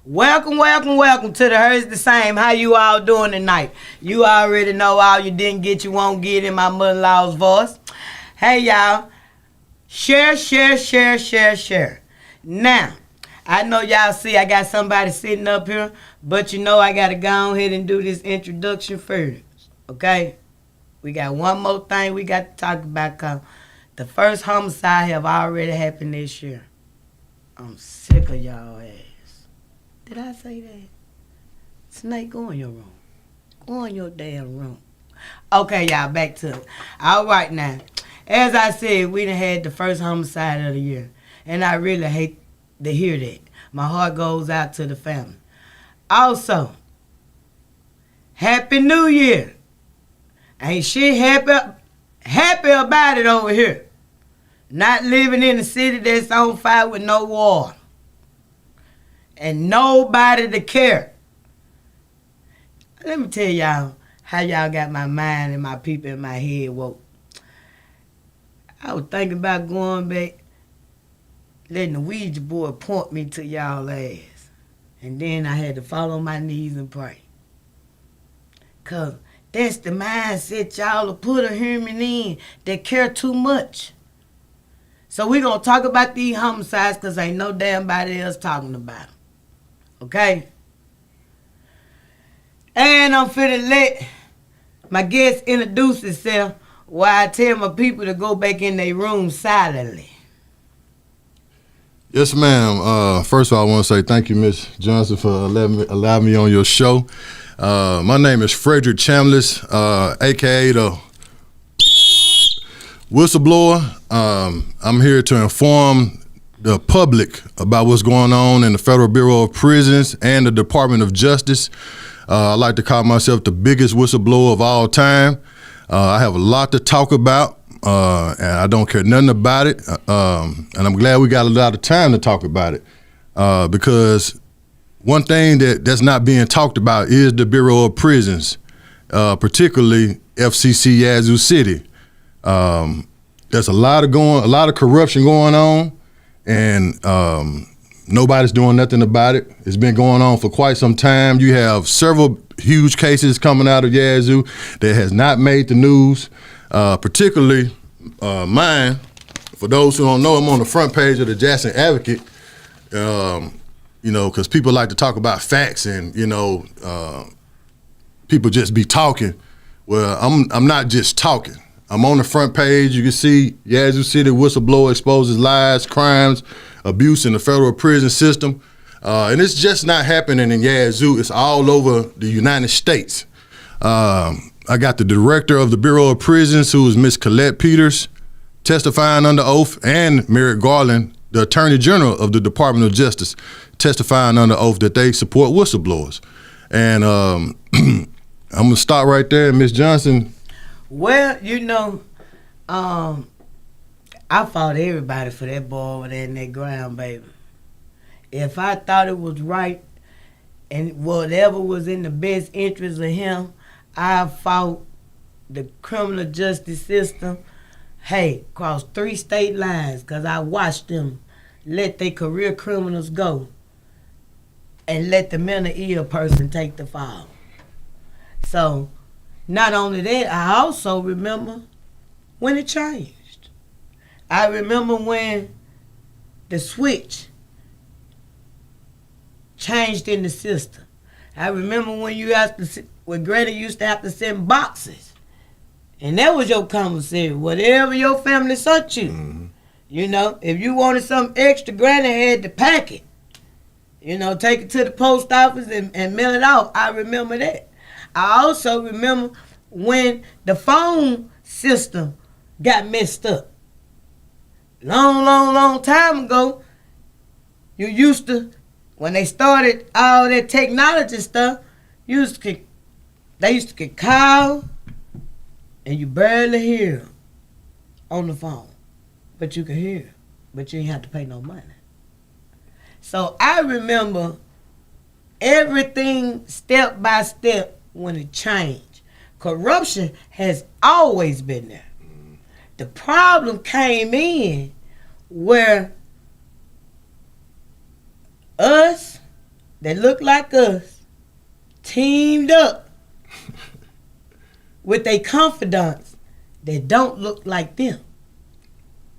Welcome to the Hers the Same. How you all doing tonight? You already know all you didn't get, you won't get in my mother-in-law's voice. Hey, y'all. Share. Now, I know y'all see I got somebody sitting up here, but you know I got to go ahead and do this introduction first, okay? We got one more thing we got to talk about, cause the first homicide have already happened this year. I'm sick of y'all ass. Did I say that? Snake, go in your room. Go in your damn room. Okay, y'all, back to it. All right, now. As I said, we done had the first homicide of the year. And I really hate to hear that. My heart goes out to the family. Also, Happy New Year. Ain't shit happy about it over here. Not living in a city that's on fire with no water. And nobody to care. Let me tell y'all how y'all got my mind and my people in my head woke. I was thinking about going back, letting the Ouija board point me to y'all ass. And then I had to fall on my knees and pray. Cause that's the mindset y'all will put a human in that care too much. So we gonna talk about these homicides cause ain't no damn body else talking about them. Okay? And I'm finna let my guest introduce himself while I tell my people to go back in their room silently. Yes, ma'am. First of all, I want to say thank you, Miss Johnson, for allowing me on your show. My name is Frederick Chambliss, a.k.a. the whistleblower. I'm here to inform the public about what's going on in the Federal Bureau of Prisons and the Department of Justice. I like to call myself the biggest whistleblower of all time. I have a lot to talk about, and I don't care nothing about it. And I'm glad we got a lot of time to talk about it, because one thing that's not being talked about is the Bureau of Prisons, particularly FCC Yazoo City. There's a lot of corruption going on, and nobody's doing nothing about it. It's been going on for quite some time. You have several huge cases coming out of Yazoo that has not made the news, particularly mine. For those who don't know, I'm on the front page of the Jackson Advocate, because people like to talk about facts and, people just be talking. Well, I'm not just talking. I'm on the front page. You can see Yazoo City whistleblower exposes lies, crimes, abuse in the federal prison system. And it's just not happening in Yazoo. It's all over the United States. I got the director of the Bureau of Prisons, who is Miss Colette Peters, testifying under oath, and Merrick Garland, the Attorney General of the Department of Justice, testifying under oath that they support whistleblowers. And I'm going to stop right there. Miss Johnson. Well, I fought everybody for that boy over there in that ground, baby. If I thought it was right and whatever was in the best interest of him, I fought the criminal justice system, across 3 state lines, because I watched them let their career criminals go and let the mentally ill person take the fall. So, not only that, I also remember when it changed. I remember when the switch changed in the system. I remember when Greta used to have to send boxes. And that was your commissary. Whatever your family sent you. Mm-hmm. If you wanted something extra, Granny had to pack it. Take it to the post office and mail it out. I remember that. I also remember when the phone system got messed up. Long time ago, you used to, when they started all that technology stuff, they used to get call and you barely hear them on the phone. But you could hear, but you ain't have to pay no money. So I remember everything step by step when it changed. Corruption has always been there. The problem came in where us that look like us teamed up with their confidants that don't look like them.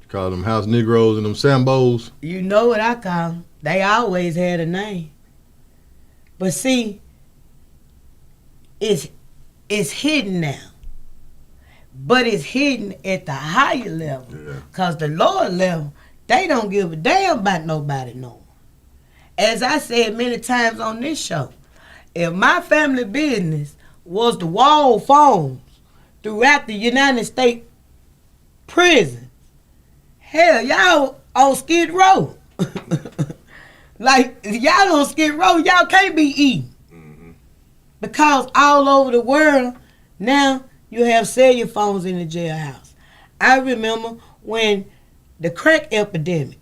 You call them house Negroes and them Sambos. You know what I call them. They always had a name. But see, it's hidden now. But it's hidden at the higher level. Because the lower level, they don't give a damn about nobody no more. As I said many times on this show, if my family business was the wall phones throughout the United States prison, hell, y'all on Skid Row. Like, y'all on Skid Row, y'all can't be eating. Mm-hmm. Because all over the world, now you have cellular phones in the jailhouse. I remember when the crack epidemic,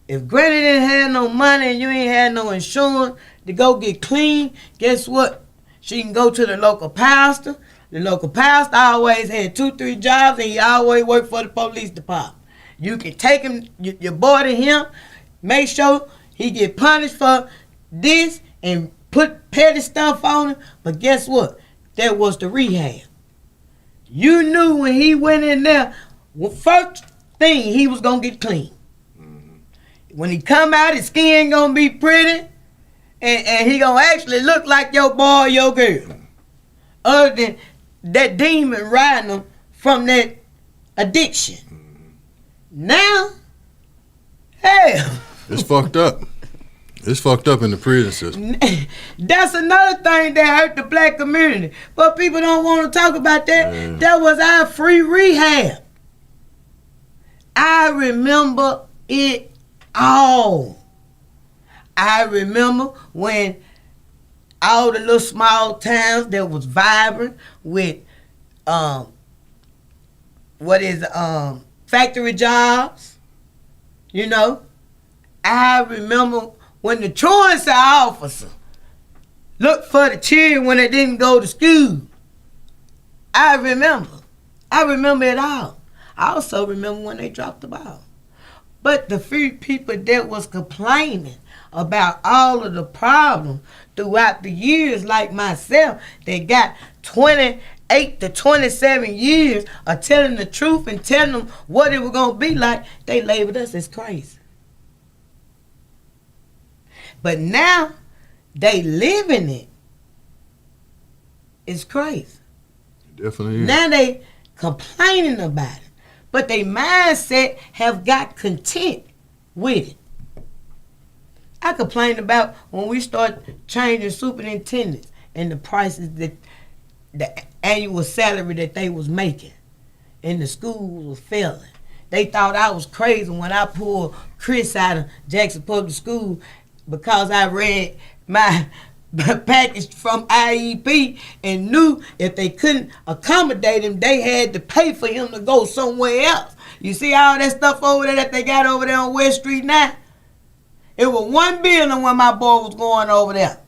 if Granny didn't have no money and you ain't had no insurance to go get clean, guess what? She can go to the local pastor. The local pastor always had 2-3 jobs and he always worked for the police department. You can take him, your boy to him, make sure he get punished for this and put petty stuff on him. But guess what? That was the rehab. You knew when he went in there, first thing he was going to get clean. Mm-hmm. When he come out, his skin going to be pretty and he going to actually look like your boy or your girl. Other than that demon riding him from that addiction. Mm-hmm. Now, hell. It's fucked up. It's fucked up in the prison system. That's another thing that hurt the black community. But people don't want to talk about that. Man. That was our free rehab. I remember it all. I remember when all the little small towns that was vibrant with factory jobs, you know. I remember when the truancy officer looked for the children when they didn't go to school. I remember it all. I also remember when they dropped the ball. But the few people that was complaining about all of the problems throughout the years, like myself, that got 28 to 27 years of telling the truth and telling them what it was going to be like, they labeled us as crazy. But now they living it. It's crazy. Definitely is. Now they complaining about it. But their mindset have got content with it. I complained about when we start changing superintendents and the prices that the annual salary that they was making and the schools was failing. They thought I was crazy when I pulled Chris out of Jackson Public School because I read my package from IEP and knew if they couldn't accommodate him, they had to pay for him to go somewhere else. You see all that stuff over there that they got over there on West Street now? It was one building when my boy was going over there.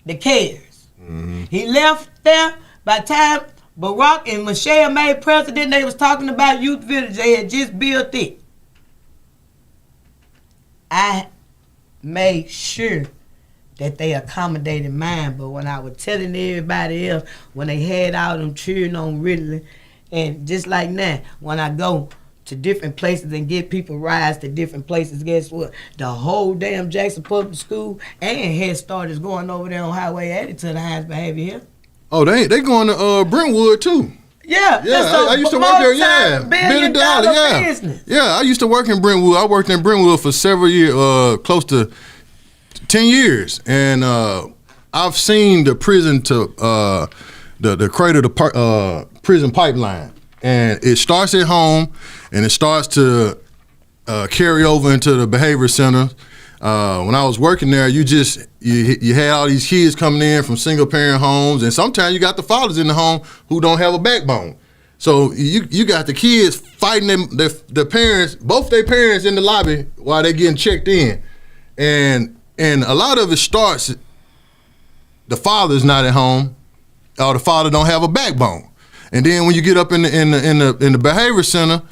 The Cares. Mm-hmm. He left there by the time Barack and Michelle made president. They was talking about Youth Village. They had just built it. I made sure that they accommodated mine, but when I was telling everybody else, when they had all them cheering on Ridley, and just like now, when I go to different places and get people rides to different places, guess what? The whole damn Jackson Public School and Head Start is going over there on Highway 80 to the highest behavior here. Oh, they going to Brentwood too. Yeah, I used to work there. Yeah, $1 billion. Yeah, business. Yeah, I used to work in Brentwood. I worked in Brentwood for several years, close to 10 years, and I've seen the prison to the cradle to prison pipeline, and it starts at home, and it starts to carry over into the behavior center. When I was working there, you had all these kids coming in from single parent homes, and sometimes you got the fathers in the home who don't have a backbone. So you got the kids fighting their parents, both their parents in the lobby while they're getting checked in, and a lot of it starts. The father's not at home, or the father don't have a backbone, and then when you get up in the behavior center,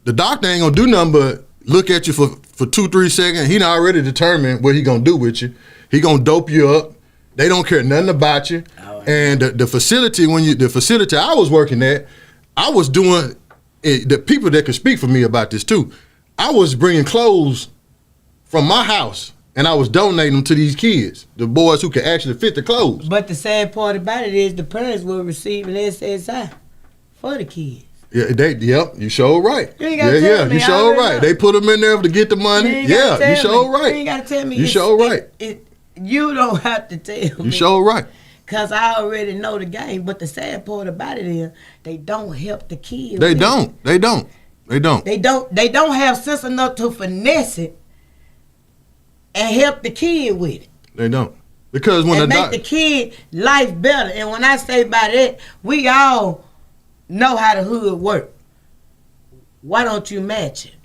the doctor ain't gonna do nothing but look at you for 2-3 seconds. He done already determined what he gonna do with you. He gonna dope you up. They don't care nothing about you. And the facility the facility I was working at, I was doing the people that could speak for me about this too. I was bringing clothes from my house and I was donating them to these kids, the boys who could actually fit the clothes. But the sad part about it is the parents were receiving SSI for the kids. Yeah, you sure right. You ain't gotta tell me. You sure right. They put them in there to get the money. You sure right. You ain't gotta tell me. You sure right. You don't have to tell me. You sure right. Cause I already know the game. But the sad part about it is they don't help the kids. They don't. They don't have sense enough to finesse it and help the kid with it. They don't. Because when make the kid life better. And when I say by that, we all know how the hood work. Why don't you match it?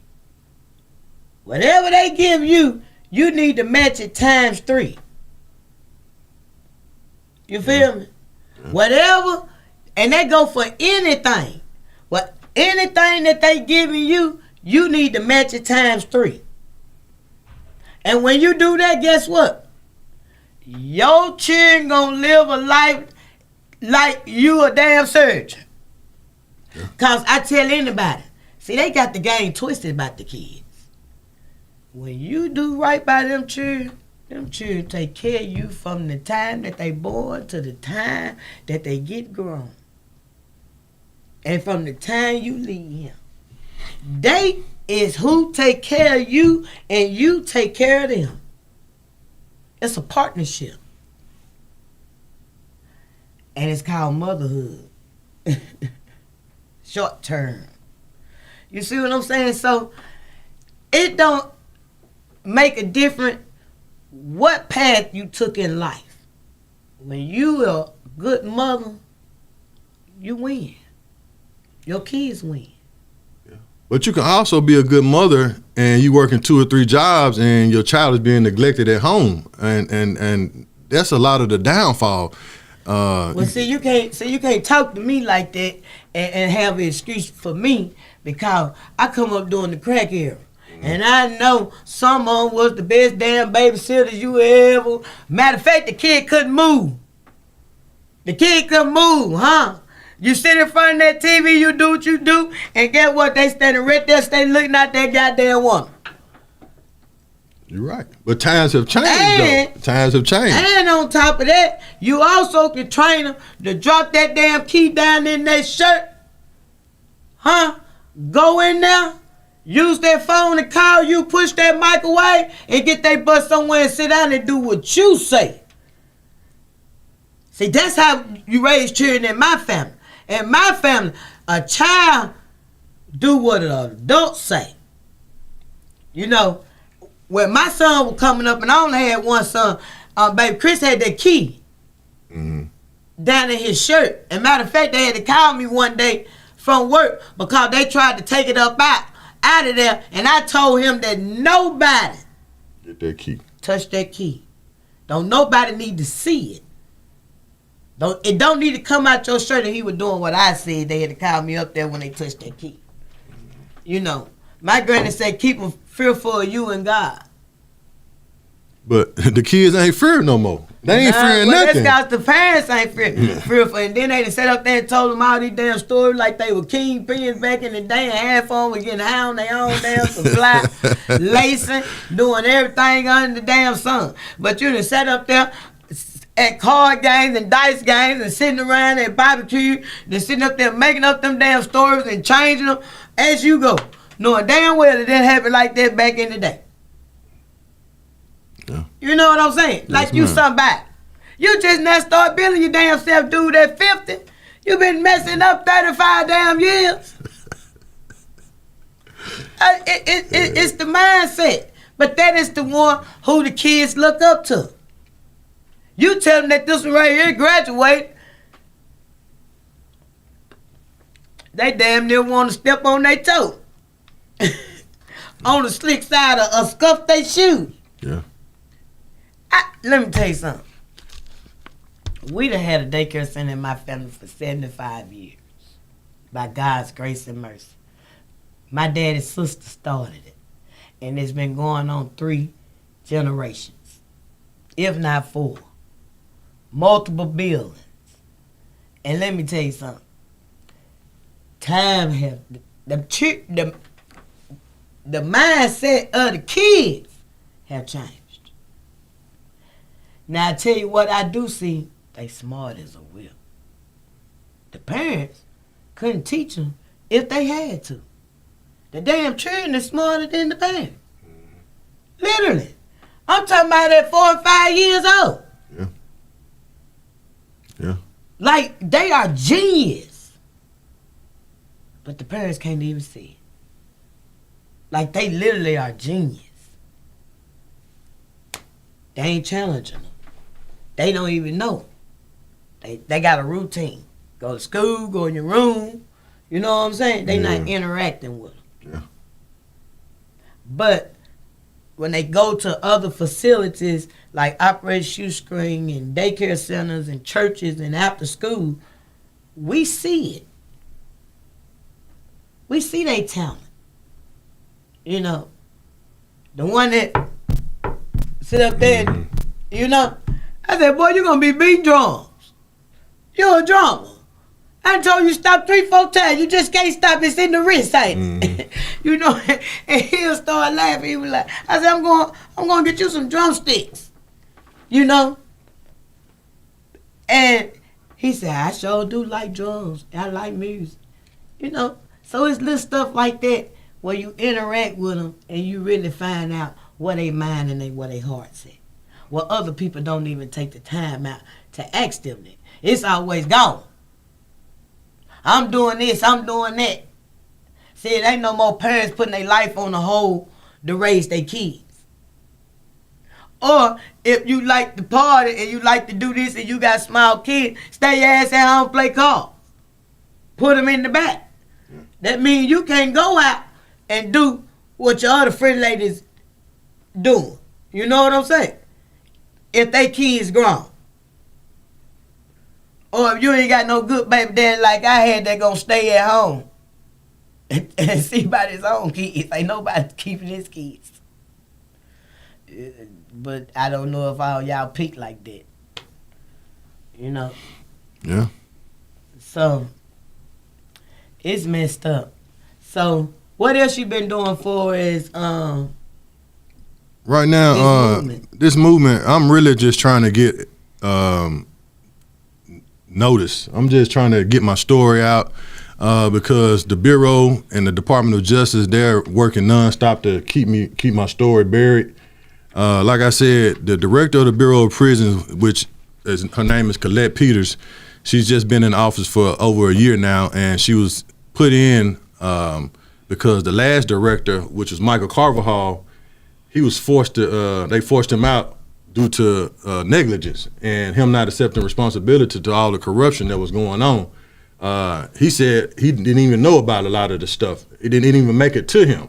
Whatever they give you, you need to match it ×3. You feel me? Whatever, and they go for anything. But anything that they giving you, you need to match it ×3. And when you do that, guess what? Your children gonna live a life like you a damn surgeon. Cause I tell anybody, see, they got the game twisted about the kids. When you do right by them children take care of you from the time that they born to the time that they get grown. And from the time you leave him. They is who take care of you and you take care of them. It's a partnership. And it's called motherhood. Short term. You see what I'm saying? So it don't make a difference what path you took in life. When you are a good mother, you win. Your kids win. Yeah. But you can also be a good mother and you working 2 or 3 jobs and your child is being neglected at home. And that's a lot of the downfall. Well, you can't talk to me like that and have an excuse for me because I come up during the crack era. And I know some of them was the best damn babysitters you ever. Matter of fact, the kid couldn't move. The kid couldn't move, huh? You sit in front of that TV, you do what you do, and get what? They standing right there, looking at that goddamn woman. You're right. But times have changed, though. Times have changed. And on top of that, you also can train them to drop that damn key down in their shirt. Huh? Go in there. Use that phone to call you, push that microwave, and get their butt somewhere and sit down and do what you say. See, that's how you raise children in my family. In my family, a child do what an adult say. You know, when my son was coming up, and I only had one son, baby Chris had that key down in his shirt. And matter of fact, they had to call me one day from work because they tried to take it up out of there, and I told him that nobody get that key. Touch that key. Don't nobody need to see it. It don't need to come out your shirt. And he was doing what I said. They had to call me up there when they touched that key. You know, my granny said, keep them fearful of you and God. But the kids ain't fearing no more. They ain't fearing nothing. That's because the parents ain't fearful. And then they sat up there and told them all these damn stories like they were kingpins back in the day, and half of them was getting high on their own damn supply, lacing, doing everything under the damn sun. But you done sat up there at card games and dice games and sitting around at barbecue, then sitting up there making up them damn stories and changing them as you go, knowing damn well it didn't happen like that back in the day. Yeah. You know what I'm saying? Yes, like you somebody. You just now start building your damn self, dude, at 50. You been messing up 35 damn years. It's the mindset. But that is the one who the kids look up to. You tell them that this one right here graduate, they damn near want to step on their toe. On the slick side of scuff their shoes. Yeah. Let me tell you something. We done had a daycare center in my family for 75 years. By God's grace and mercy. My daddy's sister started it. and it's been going on 3 generations, if not 4. Multiple buildings. And let me tell you something. Time have the mindset of the kids have changed. Now I tell you what I do see, they smart as a whip. The parents couldn't teach them if they had to. The damn children is smarter than the parents. Literally. I'm talking about at 4 and 5 years old. Yeah. Yeah. Like, they are genius. But the parents can't even see it. Like, they literally are genius. They ain't challenging them. They don't even know. They got a routine. Go to school, go in your room. You know what I'm saying? They not interacting with them. Yeah. But when they go to other facilities like Operation Shoestring and daycare centers and churches and after school, we see it. We see they talent. You know, the one that sit up there, and, you know, I said, boy, you're going to be beating drums. You're a drummer. I told you stop 3-4 times. You just can't stop. It's in the wrist, ain't it? You know, and he'll start laughing. He was like, I said, I'm going to get you some drumsticks. You know? And he said, I sure do like drums. I like music. You know? So it's little stuff like that where you interact with them and you really find out what they mind and what they heart say. Well, other people don't even take the time out to ask them that. It's always gone. I'm doing this, I'm doing that. See, it ain't no more parents putting their life on the hold to raise their kids. Or if you like to party and you like to do this and you got small kids, stay your ass at home and play cards. Put them in the back. That means you can't go out and do what your other friend ladies doing. You know what I'm saying? If they kids grown. Or if you ain't got no good baby daddy like I had, that gonna stay at home and see about his own kids. Ain't nobody keeping his kids. But I don't know if all y'all pick like that. You know? Yeah. So, it's messed up. So, what else you been doing for is right now, this movement, I'm really just trying to get notice. I'm just trying to get my story out because the Bureau and the Department of Justice, they're working nonstop to keep my story buried. Like I said, the director of the Bureau of Prisons, her name is Colette Peters, she's just been in office for over a year now, and she was put in because the last director, which was Michael Carvajal, he was they forced him out due to negligence and him not accepting responsibility to all the corruption that was going on. He said he didn't even know about a lot of the stuff. It didn't even make it to him.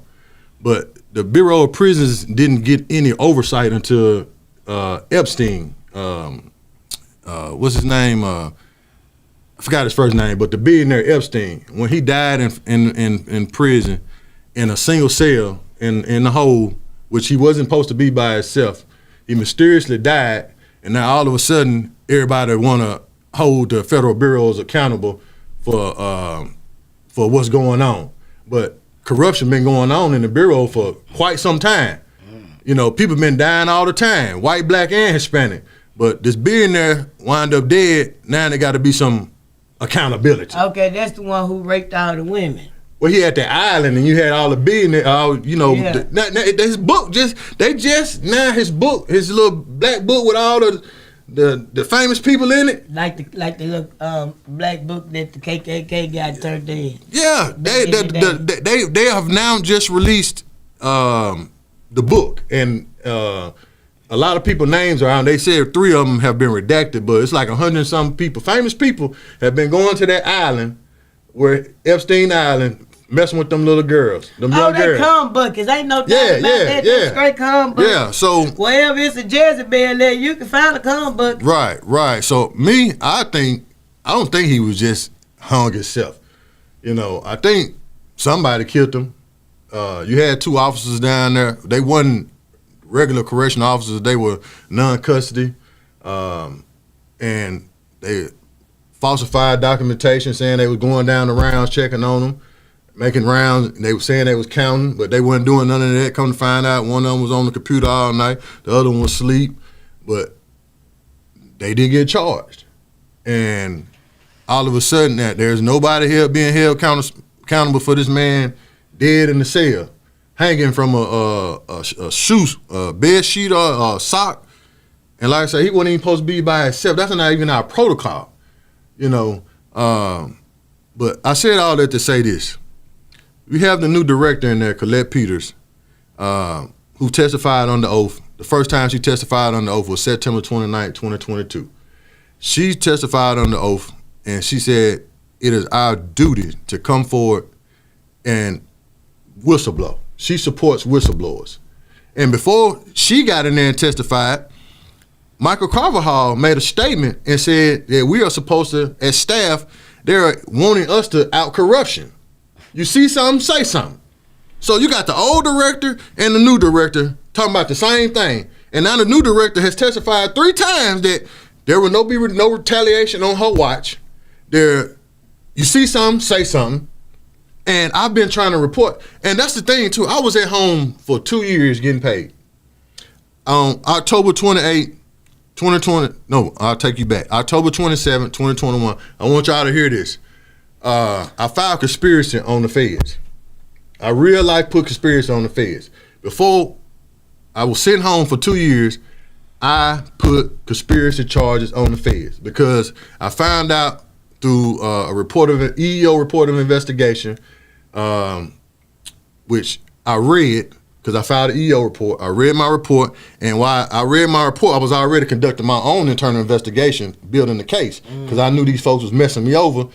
But the Bureau of Prisons didn't get any oversight until Epstein, what's his name? I forgot his first name, but the billionaire Epstein, when he died in prison in a single cell in the hole, which he wasn't supposed to be by himself, he mysteriously died, and now all of a sudden, everybody want to hold the federal bureaus accountable for what's going on. But corruption been going on in the bureau for quite some time. You know, people been dying all the time, white, black, and Hispanic. But this billionaire wind up dead. Now there got to be some accountability. Okay, that's the one who raped all the women. Well, he had the island, and you had all the billionaires. Yeah. His book his book, his little black book with all the famous people in it. Like the little black book that the KKK got turned in. Yeah, they have now just released the book, and a lot of people names are out. They said 3 of them have been redacted, but it's like 100 and some people, famous people, have been going to that island, where Epstein Island, messing with them little girls, them young girls. They cum buckets. Ain't no doubt about that. Yeah. Straight cum buckets. Yeah, so wherever it's a Jezebel there, you can find a cum bucket. Right. So I don't think he was just hung himself. You know, I think somebody killed him. you had 2 officers down there. They wasn't regular correctional officers. They were non-custody, and they falsified documentation saying they was going down the rounds, checking on them, making rounds. They were saying they was counting, but they weren't doing none of that. Come to find out, one of them was on the computer all night. The other one was asleep, but they did get charged. And all of a sudden, that there's nobody here being held accountable for this man dead in the cell, hanging from a shoe, a bed sheet or a sock. And like I said, he wasn't even supposed to be by himself. That's not even our protocol, you know. But I said all that to say this. We have the new director in there, Colette Peters, who testified under oath. The first time she testified under oath was September 29, 2022. She testified under oath, and she said it is our duty to come forward and whistleblow. She supports whistleblowers. And before she got in there and testified, Michael Carvajal made a statement and said that we are supposed to, as staff, they're wanting us to out corruption. You see something, say something. So you got the old director and the new director talking about the same thing. And now the new director has testified 3 times that there will no retaliation on her watch. You see something, say something. And I've been trying to report. And that's the thing, too. I was at home for 2 years getting paid. On October 28, 2020, no, I'll take you back. October 27, 2021, I want y'all to hear this. I filed conspiracy on the feds. I real life put conspiracy on the feds. Before I was sitting home for 2 years, I put conspiracy charges on the feds because I found out through a EEO report of investigation, which I read because I filed an EEO report. I read my report, and while I read my report, I was already conducting my own internal investigation, building the case, because I knew these folks was messing me over.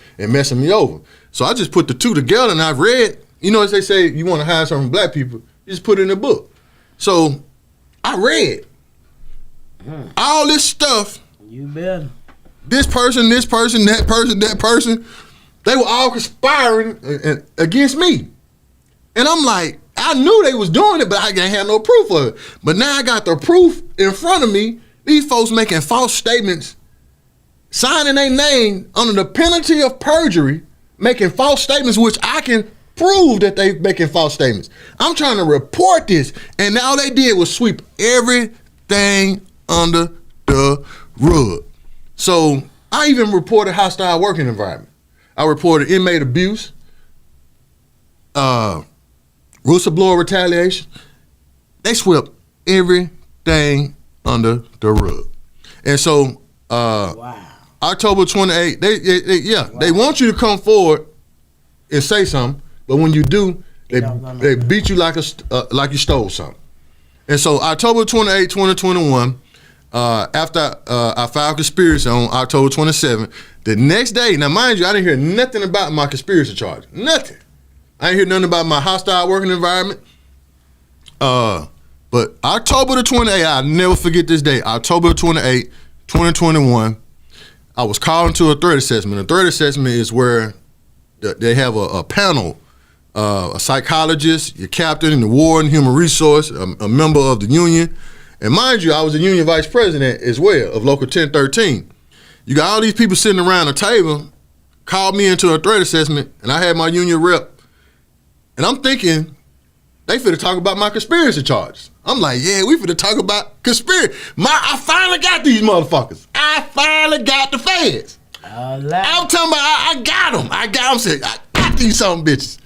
So I just put the two together, and I read, you know, as they say, you want to hide something from black people, you just put it in a book. So I read all this stuff. You better. This person, that person, they were all conspiring against me. And I'm like, I knew they was doing it, but I didn't have no proof of it. But now I got the proof in front of me. These folks making false statements, signing their name under the penalty of perjury, making false statements, which I can prove that they making false statements. I'm trying to report this, and all they did was sweep everything under the rug. So I even reported hostile working environment. I reported inmate abuse, whistleblower retaliation. They swept everything under the rug. And so October 28th, they want you to come forward and say something, but when you do, they beat you like you stole something. And so October 28, 2021, after I filed conspiracy on October 27th, the next day, now mind you, I didn't hear nothing about my conspiracy charge. Nothing. I didn't hear nothing about my hostile working environment. But October the 28th, I'll never forget this day, October 28, 2021, I was called into a threat assessment. A threat assessment is where they have a panel, a psychologist, your captain, the warden, human resource, a member of the union. And mind you, I was a union vice president as well of Local 1013. You got all these people sitting around a table, called me into a threat assessment, and I had my union rep. And I'm thinking, they finna talk about my conspiracy charges. I'm like, yeah, we finna talk about conspiracy. I finally got these motherfuckers. I finally got the feds. I'm talking about, I got them. I got these some bitches.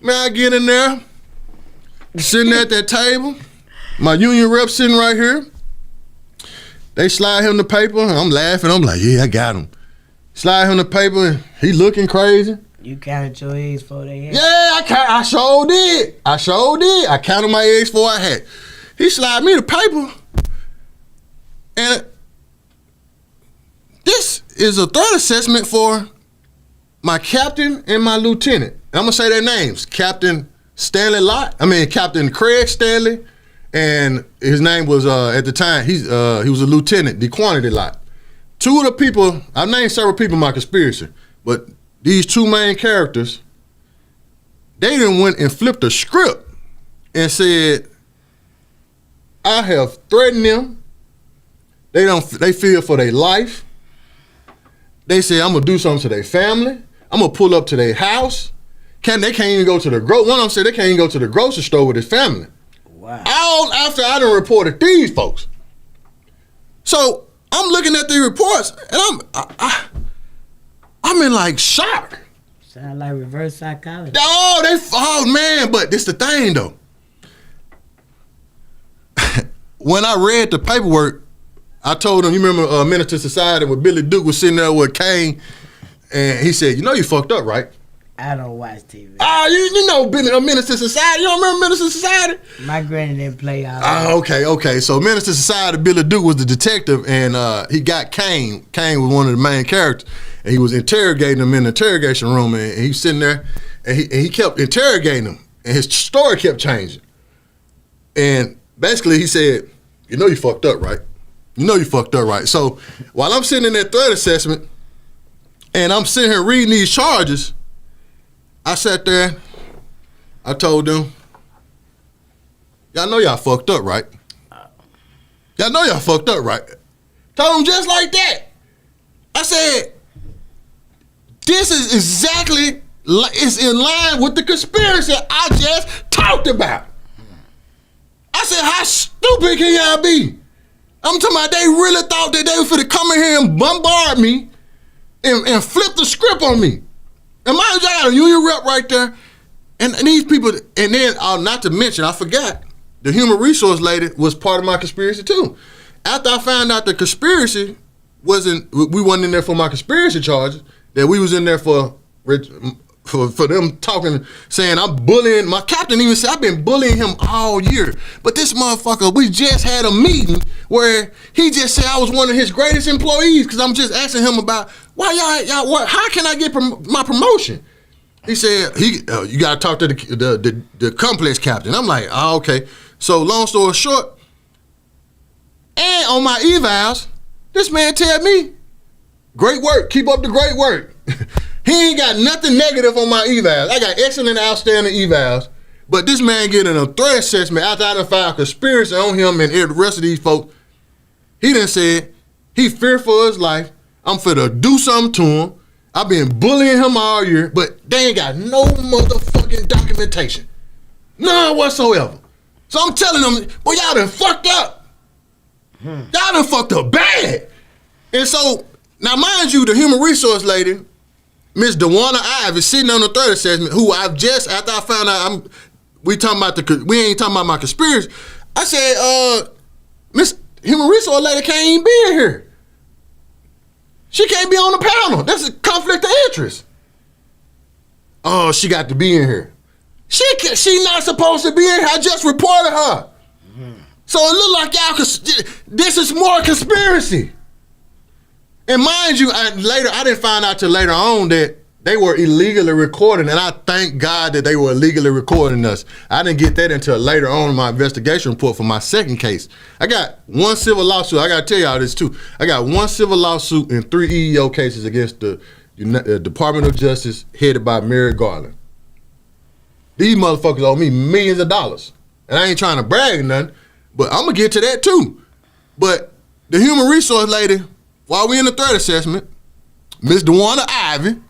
Man, I get in there, sitting at that table. My union rep sitting right here. They slide him the paper. I'm laughing. I'm like, yeah, I got him. Slide him the paper. He looking crazy. You counted your eggs for they had? Yeah, I sure did. I counted my eggs before I had. He slide me the paper. And this is a threat assessment for my captain and my lieutenant. And I'm going to say their names. Captain Craig Stanley. And his name was, at the time, he was a lieutenant, the quantity lot. Two of the people, I named several people in my conspiracy, but these two main characters, they done went and flipped a script and said, I have threatened them. They fear for their life. They say I'm gonna do something to their family. I'm gonna pull up to their house. They can't even go to the one of them said they can't even go to the grocery store with his family. Wow. All after I done reported these folks. So I'm looking at the reports and I'm in like shock. Sound like reverse psychology. Oh man, but this the thing though. When I read the paperwork, I told him, you remember Minister Society when Billy Duke was sitting there with Kane, and he said, you know you fucked up, right? I don't watch TV. You know Minister Society. You don't remember Minister Society? My granny didn't play all okay. So Minister Society, Billy Duke was the detective, and he got Kane. Kane was one of the main characters, and he was interrogating him in the interrogation room, and he's sitting there, and he kept interrogating him, and his story kept changing. And basically he said, you know you fucked up, right? You know you fucked up, right? So while I'm sitting in that threat assessment and I'm sitting here reading these charges, I sat there, I told them, y'all know y'all fucked up, right? Y'all know y'all fucked up, right? Told them just like that. I said, this is exactly, it's in line with the conspiracy I just talked about. I said, how stupid can y'all be? I'm talking about they really thought that they were finna come in here and bombard me and flip the script on me. And mind you, I got a union rep right there. And these people, and then not to mention, I forgot, the human resource lady was part of my conspiracy too. After I found out the conspiracy we wasn't in there for my conspiracy charges, that we was in there for them talking, saying I'm bullying. My captain even said I've been bullying him all year. But this motherfucker, we just had a meeting where he just said I was one of his greatest employees because I'm just asking him about why y'all what? How can I get my promotion? He said you got to talk to the complex captain. I'm like, oh, okay. So long story short, and on my evals, this man tell me, great work, keep up the great work. He ain't got nothing negative on my evals. I got excellent, outstanding evals. But this man getting a threat assessment after I done filed conspiracy on him and the rest of these folks. He done said he fearful for his life. I'm finna do something to him. I've been bullying him all year, but they ain't got no motherfucking documentation. None whatsoever. So I'm telling them, boy, y'all done fucked up. Y'all done fucked up bad. And so, now mind you, the human resource lady, Miss DeWanna Ive, is sitting on the threat assessment, who I've just, after I found out we ain't talking about my conspiracy. I said, Miss Human Resource lady can't even be in here. She can't be on the panel. That's a conflict of interest. Oh, she got to be in here. She not supposed to be in here. I just reported her. So it look like y'all, this is more conspiracy. And mind you, I didn't find out till later on that they were illegally recording, and I thank God that they were illegally recording us. I didn't get that until later on in my investigation report for my second case. I got one civil lawsuit. I got to tell y'all this too. I got one civil lawsuit and 3 EEO cases against the Department of Justice headed by Merrick Garland. These motherfuckers owe me millions of dollars. And I ain't trying to brag or nothing, but I'm going to get to that too. But the human resource lady, while we in the threat assessment, Ms. DeWanna Ivy,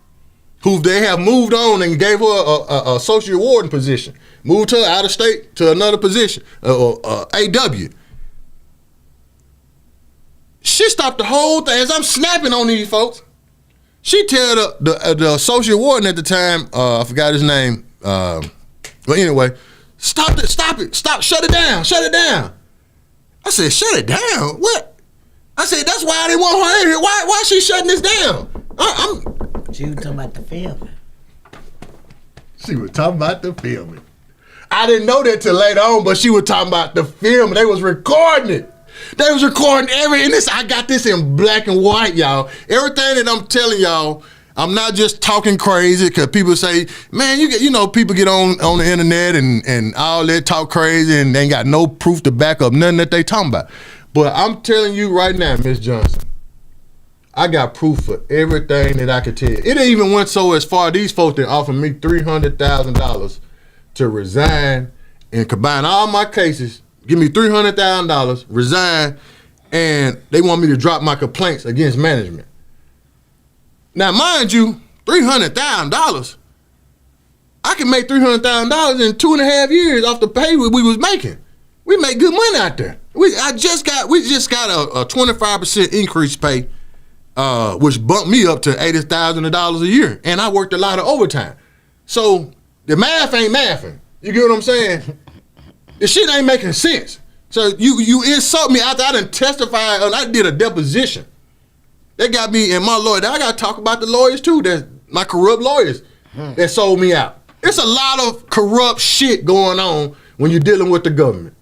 who they have moved on and gave her a associate warden position, moved her out of state to another position, AW. She stopped the whole thing. As I'm snapping on these folks, she tell the associate warden at the time, I forgot his name, but anyway, stop it, shut it down. I said, shut it down? What? I said, that's why I didn't want her in here. Why is she shutting this down? She was talking about the filming. She was talking about the filming. I didn't know that till later on, but she was talking about the film. They was recording it. They was recording I got this in black and white, y'all. Everything that I'm telling y'all, I'm not just talking crazy because people say, man, people get on the internet and all that talk crazy and they ain't got no proof to back up nothing that they talking about. But I'm telling you right now, Miss Johnson, I got proof for everything that I could tell you. It ain't even went so as far, these folks that offered me $300,000 to resign and combine all my cases, give me $300,000, resign, and they want me to drop my complaints against management. Now, mind you, $300,000, I can make $300,000 in 2.5 years off the pay we was making. We make good money out there. We just got a 25% increase pay, which bumped me up to $80,000 a year, and I worked a lot of overtime. So the math ain't mathing. You get what I'm saying? The shit ain't making sense. So you insult me after I done testified and I did a deposition. They got me and my lawyer. I got to talk about the lawyers too. That's my corrupt lawyers that sold me out. It's a lot of corrupt shit going on when you're dealing with the government.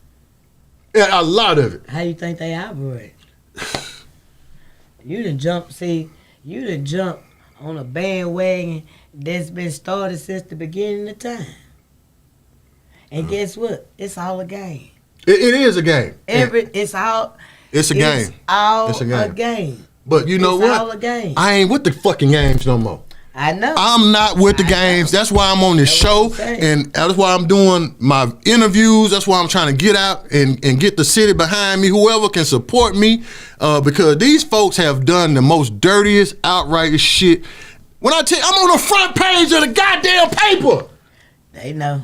Yeah, a lot of it. How you think they operate? You done jump on a bandwagon that's been started since the beginning of time. And guess what? It's all a game. It is a game. It's a game. It's a game. But you know what? It's all a game. I ain't with the fucking games no more. I know. I'm not with the games. That's why I'm on this show, and that's why I'm doing my interviews. That's why I'm trying to get out and get the city behind me, whoever can support me, because these folks have done the most dirtiest, outright shit. When I tell you, I'm on the front page of the goddamn paper. They know.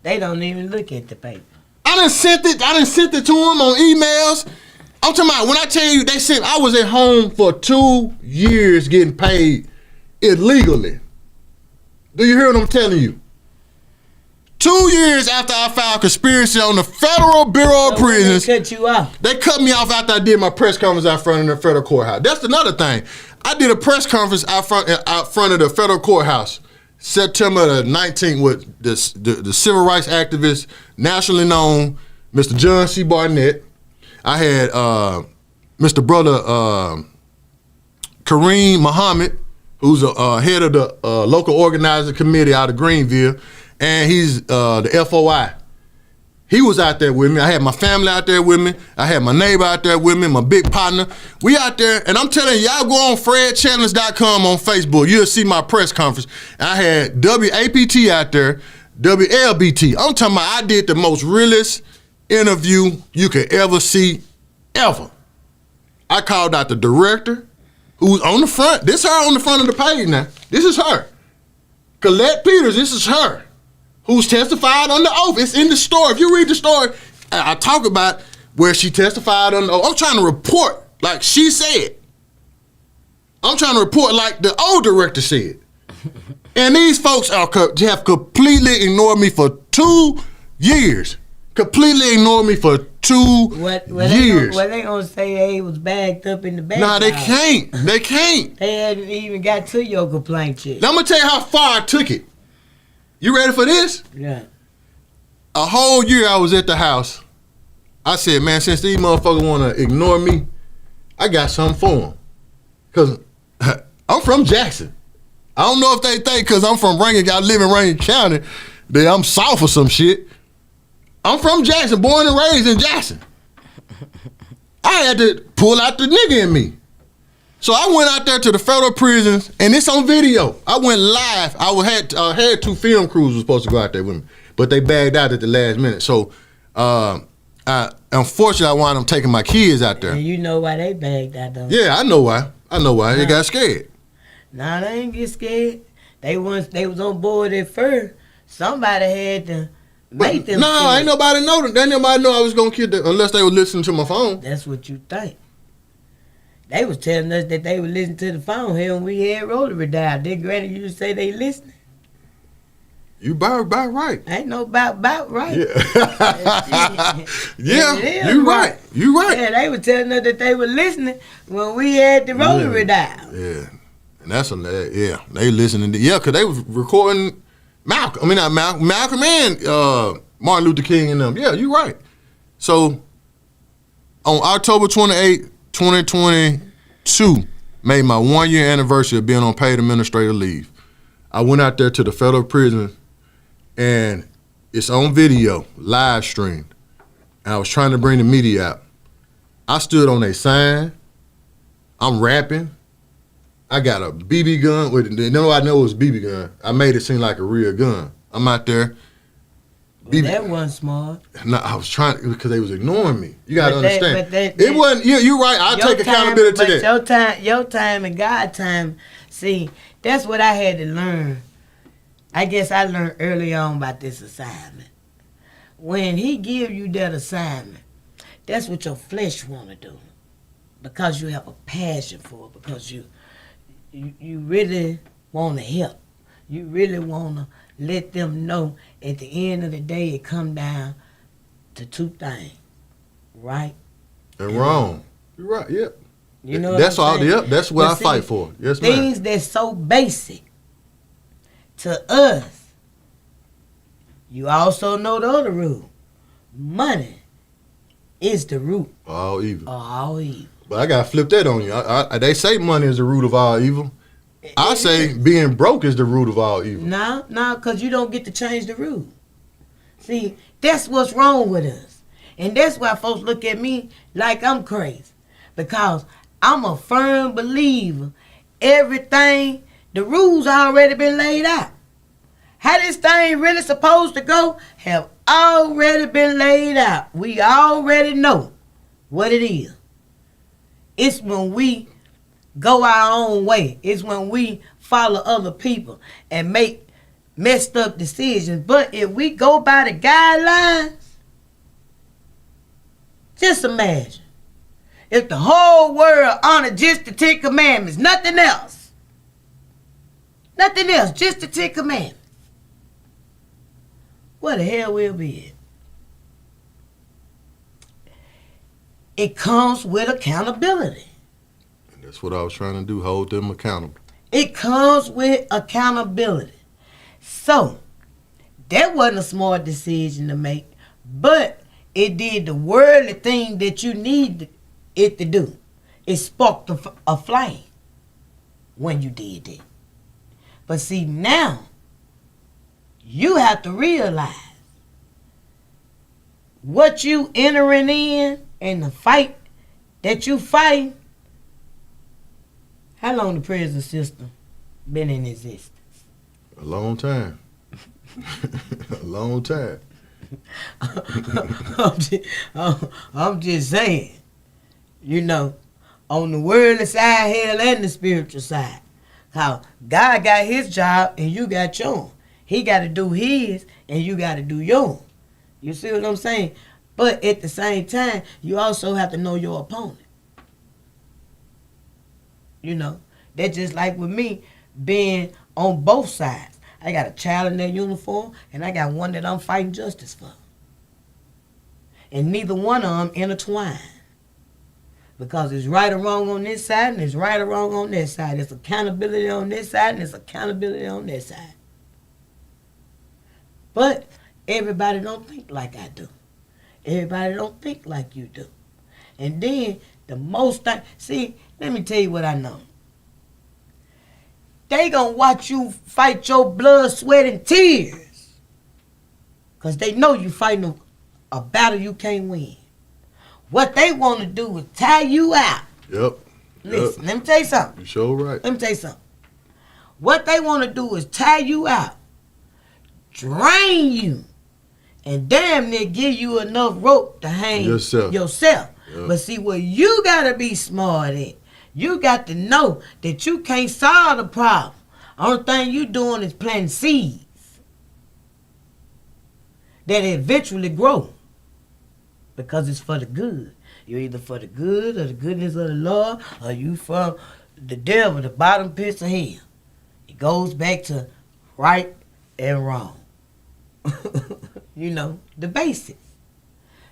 They don't even look at the paper. I done sent it to them on emails. I'm talking about when I tell you they said I was at home for 2 years getting paid illegally. Do you hear what I'm telling you? 2 years after I filed conspiracy on the Federal Bureau of Prisons. They cut you off. They cut me off after I did my press conference out front of the federal courthouse. That's another thing. I did a press conference out front of the federal courthouse September the 19th with the civil rights activist, nationally known, Mr. John C. Barnett. I had Mr. Brother Kareem Muhammad, who's a head of the local organizing committee out of Greenville, and he's the FOI. He was out there with me. I had my family out there with me. I had my neighbor out there with me, my big partner. We out there, and I'm telling you, y'all go on fredchallenge.com on Facebook. You'll see my press conference. I had WAPT out there, WLBT. I'm talking about I did the most realest interview you could ever see, ever. I called out the director, who's on the front. This her on the front of the page now. This is her. Colette Peters, this is her, who's testified under oath. It's in the story. If you read the story, I talk about where she testified under oath. I'm trying to report like she said. I'm trying to report like the old director said. And these folks have completely ignored me for 2 years. Completely ignored me for 2 years. They gonna say they was bagged up in the back? Nah, they can't. They can't. They hadn't even got to your complaint yet. Now, I'm gonna tell you how far I took it. You ready for this? Yeah. A whole year I was at the house. I said, man, since these motherfuckers wanna ignore me, I got something for them. Cause I'm from Jackson. I don't know if they think cause I'm from Rankin, I live in Rankin County, that I'm soft or some shit. I'm from Jackson, born and raised in Jackson. I had to pull out the nigga in me. So I went out there to the federal prisons, and it's on video. I went live. I had 2 film crews was supposed to go out there with me, but they bagged out at the last minute. So unfortunately, I wound up taking my kids out there. And you know why they bagged out though? Yeah, I know why. They got scared. Nah, they ain't get scared. They was on board at first. Somebody had to make them No, scared. ain't nobody know. Ain't nobody know I was gonna kill them unless they were listening to my phone. That's what you think. They was telling us that they would listen to the phone here when we had rotary dial. They granted you to say they listening. You about right. Ain't no about right. Yeah, yeah, you right. You right. Yeah, they were telling us that they were listening when we had the rotary dial. Yeah, and that's they listening to cause they was recording Malcolm. I mean not Malcolm and Martin Luther King and them. Yeah, you right. So on October 28th, 2022, made my 1 year anniversary of being on paid administrative leave. I went out there to the federal prison, and it's on video, live streamed. And I was trying to bring the media out. I stood on a sign. I'm rapping. I got a BB gun. Nobody know it was BB gun. I made it seem like a real gun. I'm out there. Well, that wasn't smart. No, I was trying because they was ignoring me. You gotta understand. That, it wasn't. You're right. I take accountability to that. Your time and God time. See, that's what I had to learn. I guess I learned early on about this assignment. When He give you that assignment, that's what your flesh want to do, because you have a passion for it. Because you really want to help. You really want to let them know at the end of the day it come down to two things, right and wrong. You're right. Yep. You know that's what I'm all. saying? Yep. That's what I fight for. Yes, ma'am. Things that's so basic to us. You also know the other rule. Money is the root of all evil. All evil. But I gotta flip that on you. They say money is the root of all evil. I say being broke is the root of all evil. No, because you don't get to change the root. See, that's what's wrong with us. And that's why folks look at me like I'm crazy. Because I'm a firm believer everything, the rules already been laid out. How this thing really supposed to go have already been laid out. We already know what it is. It's when we go our own way. It's when we follow other people and make messed up decisions. But if we go by the guidelines, just imagine if the whole world honored just the 10 Commandments, nothing else. Nothing else, just the 10 Commandments. Where the hell will be it comes with accountability. And that's what I was trying to do, hold them accountable. It comes with accountability. So, that wasn't a smart decision to make, but it did the worldly thing that you need it to do. It sparked a flame when you did it. But see, now, you have to realize what you entering in and the fight that you fight. How long the prison system been in existence? A long time. A long time. I'm just saying, on the worldly side, hell, and the spiritual side. How God got His job and you got yours. He got to do His and you got to do yours. You see what I'm saying? But at the same time, you also have to know your opponent. That's just like with me being on both sides. I got a child in that uniform and I got one that I'm fighting justice for. And neither one of them intertwined. Because it's right or wrong on this side and it's right or wrong on this side. There's accountability on this side and there's accountability on this side. But everybody don't think like I do. Everybody don't think like you do. And then the most thing, see, let me tell you what I know. They gonna watch you fight your blood, sweat, and tears. Because they know you fighting a battle you can't win. What they want to do is tie you out. Yep. Listen, let me tell you something. You sure right. Let me tell you something. What they want to do is tie you out, drain you, and damn near give you enough rope to hang yourself. Yep. But see, what you got to be smart at, you got to know that you can't solve the problem. Only thing you doing is planting seeds that eventually grow because it's for the good. You're either for the good or the goodness of the Lord, or you from the devil, the bottom pits of hell. It goes back to right and wrong. The basics.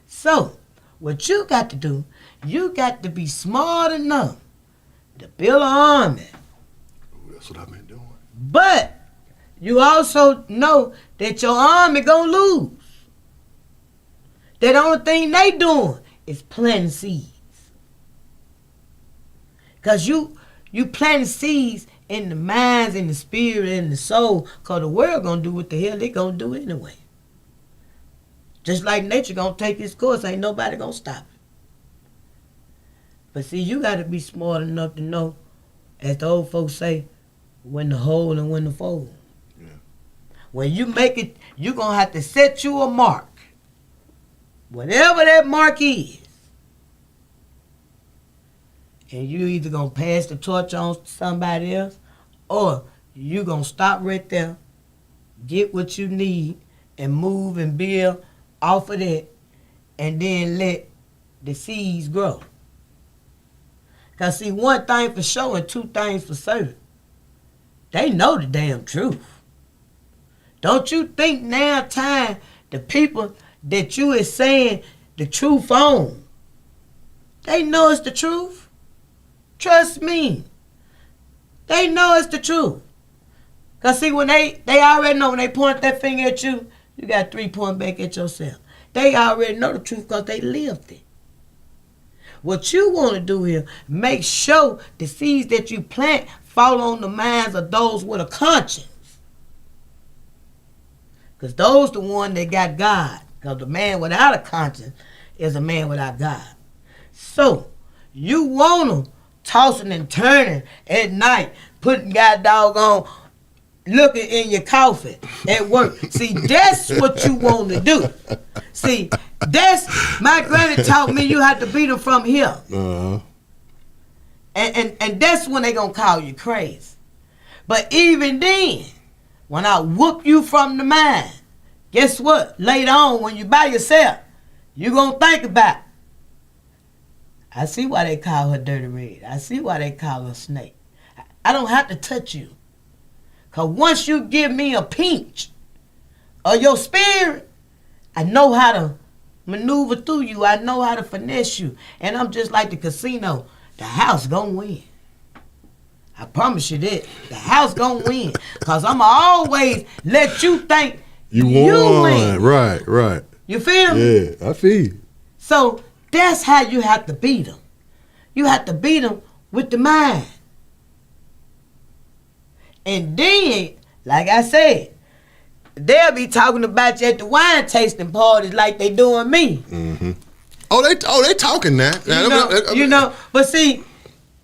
So, what you got to do, you got to be smart enough to build an army. That's what I've been doing. But you also know that your army gonna lose. That only thing they doing is planting seeds. Because you planting seeds in the minds, in the spirit, in the soul, because the world gonna do what the hell they gonna do anyway. Just like nature gonna take its course, ain't nobody gonna stop it. But see, you gotta be smart enough to know, as the old folks say, when to hold and when to fold. Yeah. When you make it, you're going to have to set you a mark. Whatever that mark is. And you either going to pass the torch on to somebody else, or you going to stop right there, get what you need, and move and build off of that, and then let the seeds grow. Because see, one thing for sure and two things for certain. They know the damn truth. Don't you think now time the people that you is saying the truth on, they know it's the truth? Trust me. They know it's the truth. Because see, when they already know when they point that finger at you, you got 3 pointing back at yourself. They already know the truth because they lived it. What you want to do here, make sure the seeds that you plant fall on the minds of those with a conscience. Because those the one that got God. Because the man without a conscience is a man without God. So, you want them tossing and turning at night, putting God doggone, looking in your coffee at work. See, that's what you want to do. See, that's, my granny taught me you have to beat them from here. Uh-huh. And that's when they going to call you crazy. But even then, when I whoop you from the mind, guess what? Later on, when you by yourself, you going to think about it. I see why they call her Dirty Red. I see why they call her Snake. I don't have to touch you. Because once you give me a pinch of your spirit, I know how to maneuver through you. I know how to finesse you. And I'm just like the casino. The house gonna win. I promise you that. The house gonna win. Because I'm going to always let you think you win. Right. You feel me? Yeah, I feel you. So that's how you have to beat them. You have to beat them with the mind. And then, like I said, they'll be talking about you at the wine tasting parties like they doing me. Mm-hmm. They talking that. You know, but see,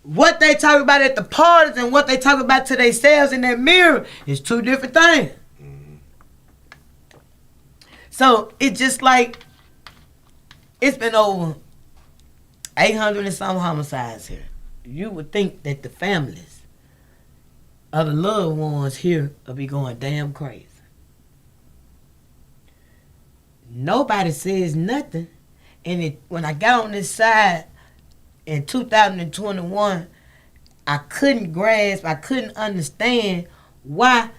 what they talk about at the parties and what they talk about to themselves in that mirror is two different things. Mm-hmm. So it's just like, it's been over 800 and some homicides here. You would think that the families of the loved ones here will be going damn crazy. Nobody says nothing. And when I got on this side in 2021, I couldn't grasp, I couldn't understand why,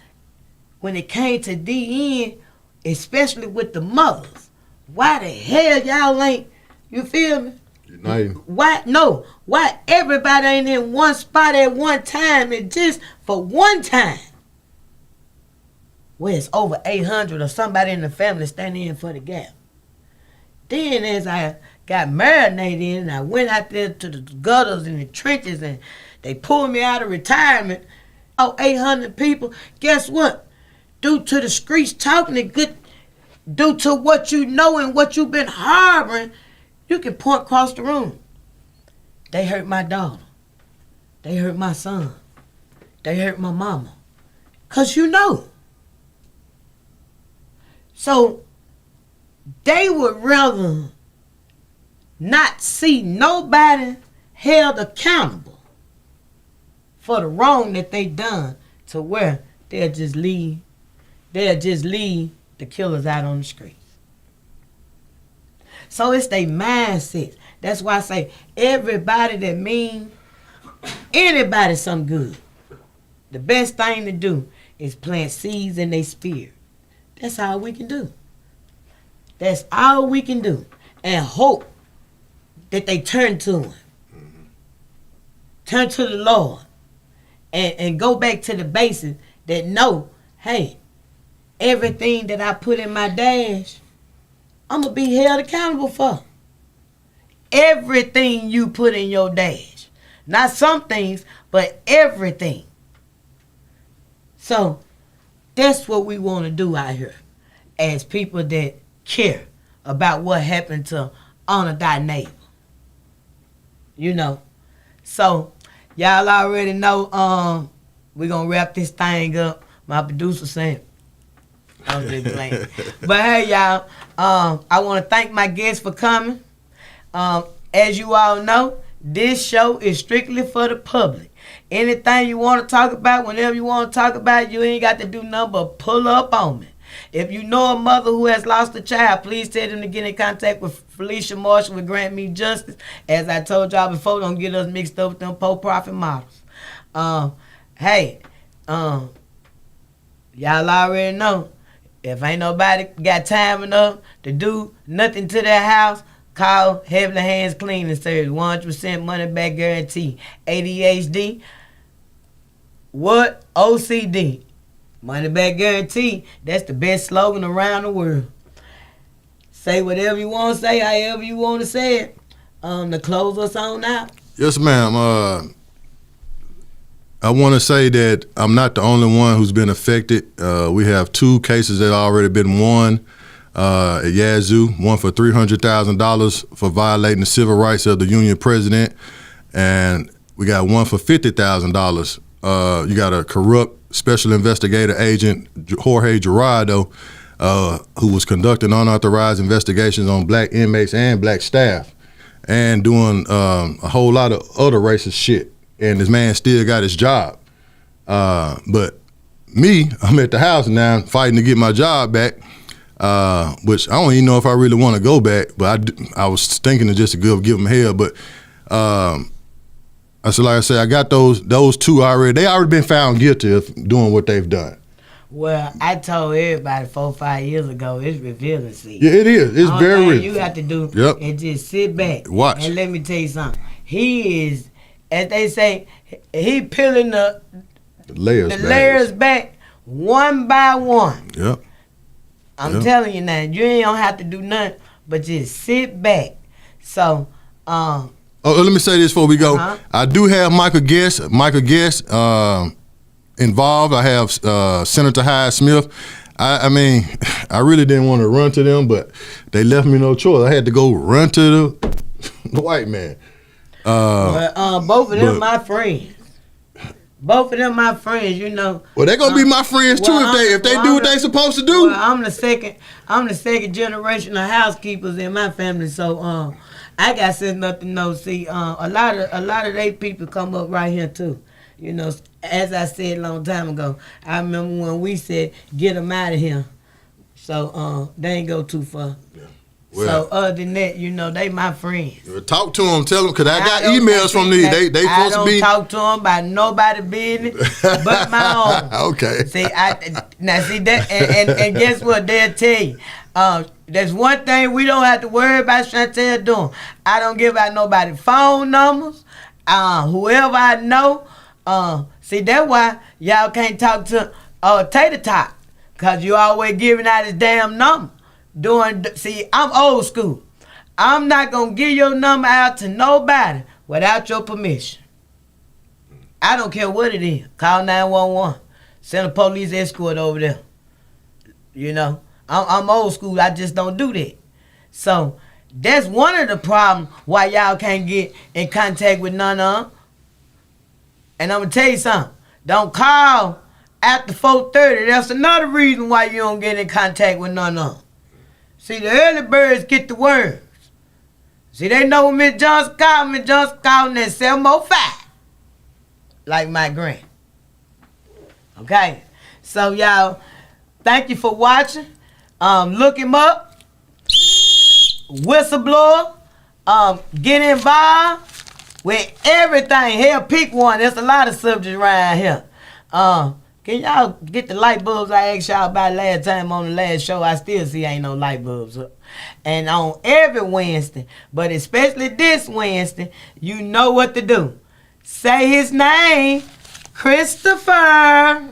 when it came to DN, especially with the mothers, why the hell y'all ain't, you feel me? United. Why everybody ain't in one spot at one time and just for one time? Where it's over 800 or somebody in the family standing in for the gap. Then as I got marinated in, I went out there to the gutters and the trenches and they pulled me out of retirement. 800 people, guess what? Due to the streets talking and good, due to what you know and what you've been harboring, you can point across the room. They hurt my daughter. They hurt my son. They hurt my mama. Because you know. So, they would rather not see nobody held accountable for the wrong that they done to where they'll just leave the killers out on the streets. So it's their mindset. That's why I say everybody that mean anybody some good, the best thing to do is plant seeds in their spirit. That's all we can do. That's all we can do. And hope that they turn to him. Mm-hmm. Turn to the Lord. And go back to the basics that know, hey, everything that I put in my dash, I'm going to be held accountable for. Everything you put in your dash. Not some things, but everything. So, that's what we want to do out here as people that care about what happened to honor thy neighbor. You know. So, y'all already know we're going to wrap this thing up. My producer saying, I'm just playing. But hey, y'all, I want to thank my guests for coming. As you all know, this show is strictly for the public. Anything you want to talk about, whenever you want to talk about it, you ain't got to do nothing but pull up on me. If you know a mother who has lost a child, please tell them to get in contact with Felicia Marshall with Grant Me Justice. As I told y'all before, don't get us mixed up with them for-profit models. Hey, y'all already know. If ain't nobody got time enough to do nothing to their house, call Heavenly Hands Cleaning Service. 100% money back guarantee. ADHD. What? OCD. Money back guarantee. That's the best slogan around the world. Say whatever you want to say, however you want to say it. To close us on out. Yes, ma'am. I want to say that I'm not the only one who's been affected. We have 2 cases that have already been won at Yazoo. One for $300,000 for violating the civil rights of the union president, and we got one for $50,000. You got a corrupt special investigator agent, Jorge Gerardo, who was conducting unauthorized investigations on black inmates and black staff, and doing a whole lot of other racist shit. And this man still got his job. But me, I'm at the house now fighting to get my job back, which I don't even know if I really want to go back, but I was thinking of just to give them hell. But like I said, I got those 2 already. They already been found guilty of doing what they've done. Well, I told everybody 4 or 5 years ago, it's revealing season. Yeah, it is. It's very real. You have to do is just sit back. Watch. And let me tell you something. He is, as they say, he peeling the layers back one by one. Yep. I'm telling you now, you ain't gonna have to do nothing but just sit back. So, let me say this before we go. I do have Michael Guest involved. I have Senator Hyde Smith. I mean, I really didn't want to run to them, but they left me no choice. I had to go run to the white man. Both of them my friends. Both of them my friends, you know. Well, they're gonna be my friends too if they do what they supposed to do. Well, I'm the second generation of housekeepers in my family, so I got said nothing to know. See, a lot of they people come up right here too. You know, as I said a long time ago, I remember when we said get them out of here, so they ain't go too far. Yeah. Well, so other than that, you know, they my friends. Talk to them, tell them, because I got emails from these. They supposed to be. I don't talk to them about nobody business but my own. Okay. See, see that, and guess what? They'll tell you. There's one thing we don't have to worry about Shantelle doing. I don't give out nobody's phone numbers. Whoever I know. See, that's why y'all can't talk to Tater Tot, because you always giving out his damn number. See, I'm old school. I'm not gonna give your number out to nobody without your permission. I don't care what it is. Call 911. Send a police escort over there. You know, I'm old school. I just don't do that. So that's one of the problems why y'all can't get in contact with none of them. And I'm gonna tell you something. Don't call after 4:30. That's another reason why you don't get in contact with none of them. See, the early birds get the worms. See, they know when Miss Johnson called. Miss Johnson calling at 7:05. Like my grand. Okay? So, y'all, thank you for watching. Look him up. Whistleblower. Get involved with everything. Hell, pick one. There's a lot of subjects around here. Can y'all get the light bulbs I asked y'all about last time on the last show? I still see ain't no light bulbs up. And on every Wednesday, but especially this Wednesday, you know what to do. Say his name, Christopher.